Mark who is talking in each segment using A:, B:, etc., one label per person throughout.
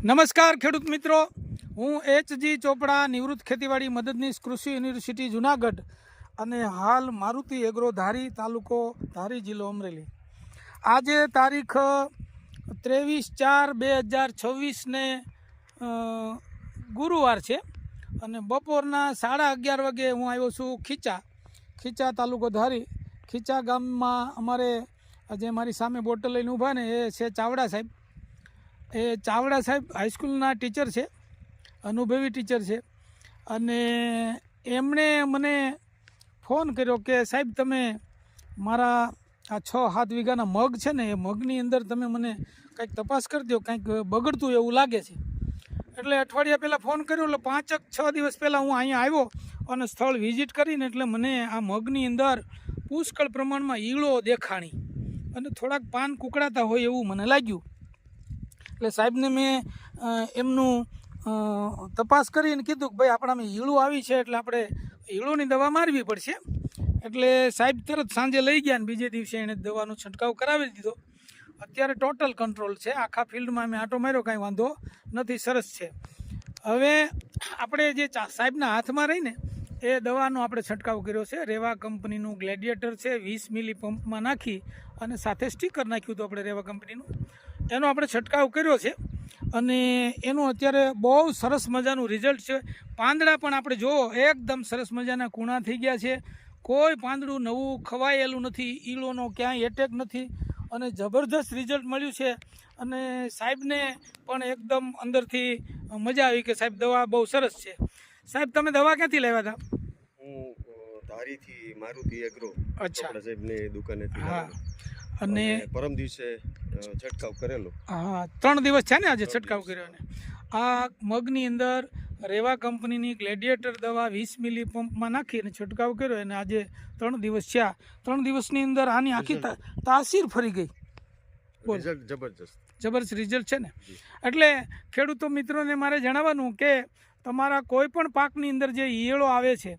A: નમસ્કાર ખેડૂત મિત્રો, હું એચ.જી. ચોપડા, નિવૃત્ત ખેતીવાડી મદદનીશ, કૃષિ યુનિવર્સિટી જુનાગઢ અને હાલ મારુતિ એગ્રો ધારી, તાલુકો ધારી, જિલ્લો અમરેલી. આજે તારીખ 23/4/2026 ગુરુવાર છે અને બપોરના 11:30 વાગે હું આવ્યો છું ખીચા તાલુકો ધારી. ખીચા ગામમાં અમારે જે મારી સામે બોટલ લઈને ઊભા ને એ છે ચાવડા સાહેબ. એ ચાવડા સાહેબ હાઈસ્કૂલના ટીચર છે, અનુભવી ટીચર છે, અને એમણે મને ફોન કર્યો કે સાહેબ તમે મારા આ 6-7 વીઘાના મગ છે ને એ મગની અંદર તમે મને કંઈક તપાસ કરી દો, કંઈક બગડતું એવું લાગે છે. એટલે અઠવાડિયા પહેલાં ફોન કર્યો, એટલે 5-6 દિવસ પહેલાં હું અહીંયા આવ્યો અને સ્થળ વિઝિટ કરીને એટલે મને આ મગની અંદર પુષ્કળ પ્રમાણમાં ઈળો દેખાણી અને થોડાક પાન કુકડાતા હોય એવું મને લાગ્યું. એટલે સાહેબને મેં એમનું તપાસ કરીને કીધું કે ભાઈ આપણામાં ઈળું આવી છે એટલે આપણે ઈળોની દવા મારવી પડશે. એટલે સાહેબ તરત સાંજે લઈ ગયા અને બીજે દિવસે એણે દવાનો છંટકાવ કરાવી દીધો. અત્યારે ટોટલ કંટ્રોલ છે, આખા ફિલ્ડમાં મેં આંટો માર્યો, કાંઈ વાંધો નથી, સરસ છે. હવે આપણે જે સાહેબના હાથમાં રહીને એ દવાનો આપણે છંટકાવ કર્યો છે. રેવા કંપનીનું ગ્લેડિયેટર છે, 20 મિલી પંપમાં નાખી અને સાથે સ્ટીકર નાખ્યું હતું આપણે રેવા કંપનીનું, એનો આપણે છંટકાવ કર્યો છે અને એનું અત્યારે બહુ સરસ મજાનું રિઝલ્ટ છે. પાંદડા પણ આપણે જુઓ એકદમ સરસ મજાના કૂણા થઈ ગયા છે, કોઈ પાંદડું નવું ખવાયેલું નથી, ઈળોનો ક્યાંય એટેક નથી અને જબરદસ્ત રિઝલ્ટ મળ્યું છે. અને સાહેબને પણ એકદમ અંદરથી મજા આવી કે સાહેબ દવા બહુ સરસ છે. સાહેબ તમે દવા ક્યાંથી લાવ્યા હતા?
B: હું ધારીથી મારુતિ એગ્રો સાહેબની દુકાનેથી.
A: હા, અને
B: પરમ દિવસે છંટકાવ કરેલો.
A: હા, 3 દિવસ છે ને આજે છંટકાવ કર્યો. ને આ મગની અંદર રેવા કંપનીની ગ્લેડિયેટર દવા 20 મિલી પંપમાં નાખી અને છંટકાવ કર્યો અને આજે 3 દિવસ થયા. 3 દિવસની અંદર આની આખી તાસીર ફરી ગઈ. જબરજસ્ત રિઝલ્ટ છે ને. એટલે ખેડૂતો મિત્રોને મારે જણાવવાનું કે તમારા કોઈ પણ પાકની અંદર જે ઈયળો આવે છે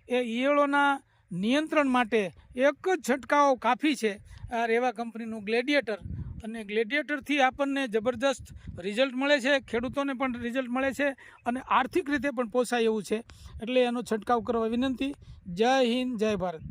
A: એ ઈયળોના નિયંત્રણ માટે એક જ છંટકાવ કાફી છે, આ રેવા કંપનીનું ગ્લેડિયેટર. અને ગ્લેડિયેટરથી આપણને જબરદસ્ત રિઝલ્ટ મળે છે, ખેડૂતોને પણ રિઝલ્ટ મળે છે અને આર્થિક રીતે પણ પોસાય એવું છે. એટલે એનો છંટકાવ કરવા વિનંતી. જય હિન્દ, જય ભારત.